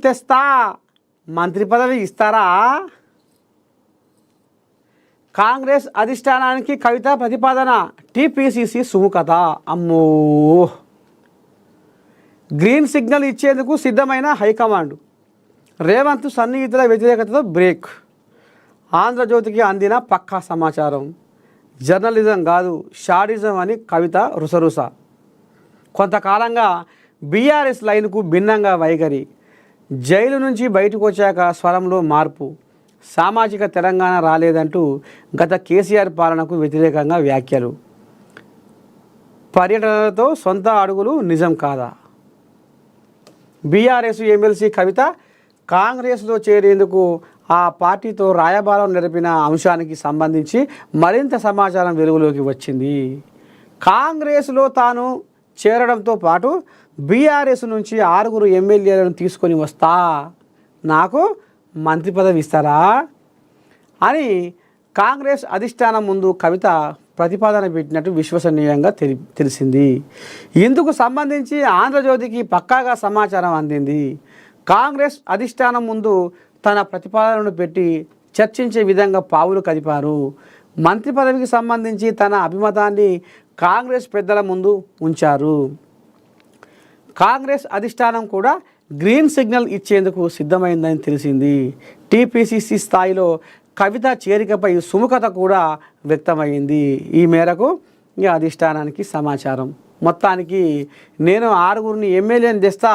తెస్తా, మంత్రి పదవి ఇస్తారా? కాంగ్రెస్ అధిష్టానానికి కవిత ప్రతిపాదన, టీపీసీసీ సుముఖత. అమ్మో, గ్రీన్ సిగ్నల్ ఇచ్చేందుకు సిద్ధమైన హైకమాండ్. రేవంత్ సన్నిహితుల వ్యతిరేకతతో బ్రేక్. ఆంధ్రజ్యోతికి అందిన పక్కా సమాచారం. జర్నలిజం కాదు షాడిజం అని కవిత రుసరుస. కొంతకాలంగా బీఆర్ఎస్ లైన్కు భిన్నంగా వైఖరి. జైలు నుంచి బయటకు వచ్చాక స్వరంలో మార్పు. సామాజిక తెలంగాణ రాలేదంటూ గత కేసీఆర్ పాలనకు వ్యతిరేకంగా వ్యాఖ్యలు. పర్యటనలతో సొంత అడుగులు నిజం కాదా? బీఆర్ఎస్ ఎమ్మెల్సీ కవిత కాంగ్రెస్లో చేరేందుకు ఆ పార్టీతో రాయబారం జరిపిన అంశానికి సంబంధించి మరింత సమాచారం వెలుగులోకి వచ్చింది. కాంగ్రెస్లో తాను చేరడంతో పాటు బీఆర్ఎస్ నుంచి 6 ఎమ్మెల్యేలను తీసుకొని వస్తా, నాకు మంత్రి పదవి ఇస్తారా అని కాంగ్రెస్ అధిష్టానం ముందు కవిత ప్రతిపాదన పెట్టినట్టు విశ్వసనీయంగా తెలిసింది. ఇందుకు సంబంధించి ఆంధ్రజ్యోతికి పక్కాగా సమాచారం అందింది. కాంగ్రెస్ అధిష్టానం ముందు తన ప్రతిపాదనను పెట్టి చర్చించే విధంగా పావులు కదిపారు. మంత్రి పదవికి సంబంధించి తన అభిమతాన్ని కాంగ్రెస్ పెద్దల ముందు ఉంచారు. కాంగ్రెస్ అధిష్టానం కూడా గ్రీన్ సిగ్నల్ ఇచ్చేందుకు సిద్ధమైందని తెలిసింది. టీపీసీసీ స్థాయిలో కవిత చేరికపై సుముఖత కూడా వ్యక్తమైంది. ఈ మేరకు ఈ అధిష్టానానికి సమాచారం. మొత్తానికి నేను 6 ఎమ్మెల్యేని తెస్తా,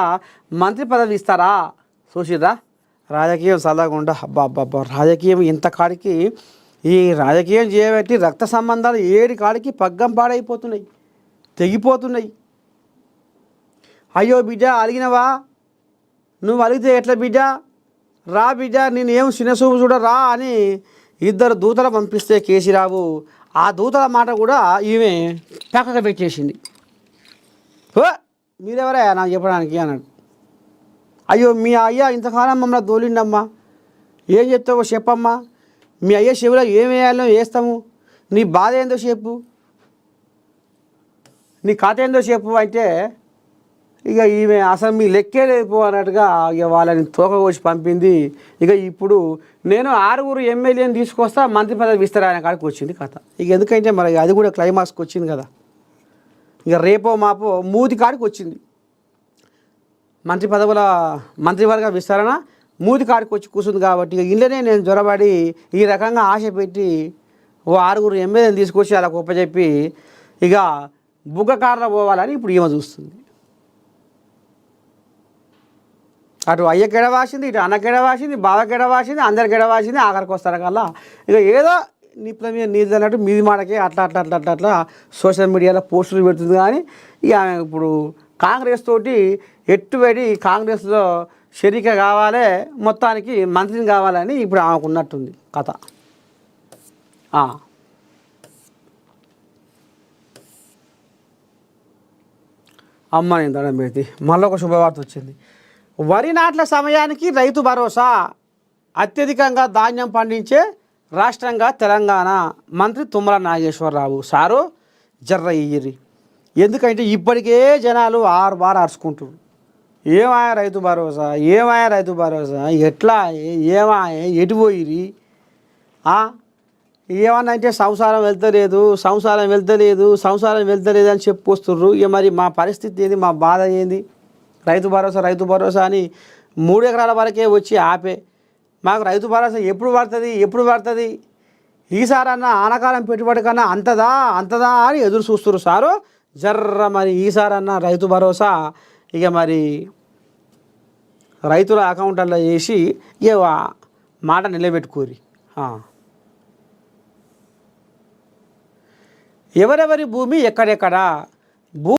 మంత్రి పదవి ఇస్తారా? చూసిరా, రాజకీయం చల్లకుండా అబ్బా రాజకీయం ఇంత కాడికి, ఈ రాజకీయం చేయబట్టి రక్త సంబంధాలు 7 కాడికి పగ్గం పాడైపోతున్నాయి, తెగిపోతున్నాయి. అయ్యో బిడ్డ అలిగినవా, నువ్వు అలిగితే ఎట్లా బిడ్డ, రా బిడ్డ నేను ఏం చిన్నసూపు చూడ రా అని 2 దూతలు పంపిస్తే కేసీరావు ఆ దూతల మాట కూడా ఈమె పక్కకు పెట్టేసింది. మీరెవరా నాకు చెప్పడానికి అన్నాడు. అయ్యో మీ అయ్యా ఇంతకాలం మమ్మల్ని దోలిండమ్మా, ఏం చెప్తావో చెప్పమ్మా, మీ అయ్య చెవిలో ఏం వేయాలో వేస్తాము, నీ బాధ ఏందో చెప్పు, నీ కథ ఏందో చెప్పు అంటే ఇక ఈమె అసలు మీ లెక్కే లేదు అన్నట్టుగా ఇక వాళ్ళని తోకకోసి పంపింది. ఇక ఇప్పుడు నేను 6 ఎమ్మెల్యేని తీసుకొస్తా, మంత్రి పదవి ఇస్తారా అనే కాడికి వచ్చింది కథ. ఇక ఎందుకంటే మరి అది కూడా క్లైమాక్స్కి వచ్చింది కదా. ఇక రేపో మాపో మూతి కాడికి వచ్చింది. మంత్రివర్గ విస్తరణ మూతి కాడికి వచ్చి కూర్చుంది కాబట్టి ఇక ఇళ్ళనే నేను జ్వరబడి ఈ రకంగా ఆశ పెట్టి 6 ఎమ్మెల్యేని తీసుకొచ్చి అలా గొప్పచెప్పి ఇక బుగ్గకారులో పోవాలని ఇప్పుడు ఈమె చూస్తుంది. అటు అయ్య గెడవాసింది, ఇటు అన్న గెడవాసింది, బావ గెడవాసింది, అందరు గెడవాసింది. ఆఖరికి వస్తారు కల్లా ఇక ఏదో నిప్పుల మీద నీళ్ళు అన్నట్టు మీది మాటకి అట్లా సోషల్ మీడియాలో పోస్టులు పెడుతుంది. కానీ ఇక ఇప్పుడు కాంగ్రెస్ తోటి ఎట్టుబడి కాంగ్రెస్లో షరీక కావాలి, మొత్తానికి మంత్రిని కావాలని ఇప్పుడు ఆమెకు ఉన్నట్టుంది కథ. అమ్మ నేను దండం పెడితే మళ్ళీ ఒక శుభవార్త వచ్చింది. వరి నాట్ల సమయానికి రైతు భరోసా, అత్యధికంగా ధాన్యం పండించే రాష్ట్రంగా తెలంగాణ. మంత్రి తుమ్మల నాగేశ్వరరావు సారు జర్ర ఇయ్యిరి. ఎందుకంటే ఇప్పటికే జనాలు 6 బార్ అరుచుకుంటారు. ఏమాయ రైతు భరోసా, ఏమాయ రైతు భరోసా, ఎట్లా ఏమాయ ఎటు పోయిరి, ఏమన్నా అంటే సంసారం వెళ్తలేదు అని చెప్పుకొస్తుర్రు. ఇక మరి మా పరిస్థితి ఏంది, మా బాధ ఏంది? రైతు భరోసా అని 3 ఎకరాల వరకే వచ్చి ఆపే మాకు రైతు భరోసా ఎప్పుడు పడుతుంది, ఈసారన్నా ఆనకాలం పెట్టుబడి కన్నా అంతదా అని ఎదురు చూస్తున్నారు సారు జర్ర. మరి ఈసారన్నా రైతు భరోసా ఇక మరి రైతుల అకౌంట్లలో వేసి ఇక మాట నిలబెట్టుకోరి. ఎవరెవరి భూమి ఎక్కడెక్కడ